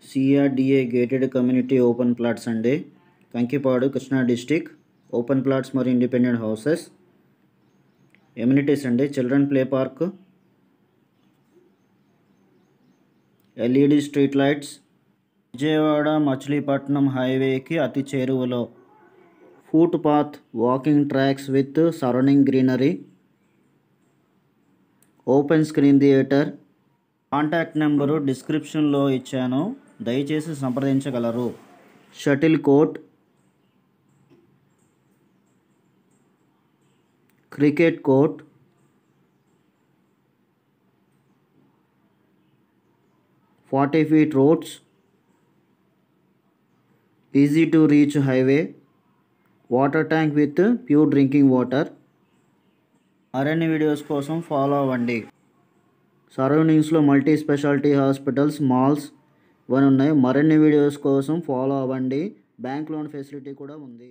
CRDA gated community open plots అండి. Kankipadu Krishna district. Open plots మరియు independent houses. Amenities అండి, children play park, LED street lights, Vijayawada Machilipatnam హైవేకి అతి చేరువలో, foot path, walking tracks with surrounding greenery, open screen theatre. Contact number డిస్క్రిప్షన్లో ఇచ్చాను, దయచేసి సంప్రదించగలరు. Shuttle court, cricket court, 40 feet roads, easy to reach highway, water tank with pure drinking water. మరిన్ని videos కోసం follow అవ్వండి. సరౌండింగ్స్లో మల్టీ స్పెషాలిటీ హాస్పిటల్స్, మాల్స్ ఇవన్నీ ఉన్నాయి. మరిన్ని వీడియోస్ కోసం ఫాలో అవ్వండి. బ్యాంక్ లోన్ ఫెసిలిటీ కూడా ఉంది.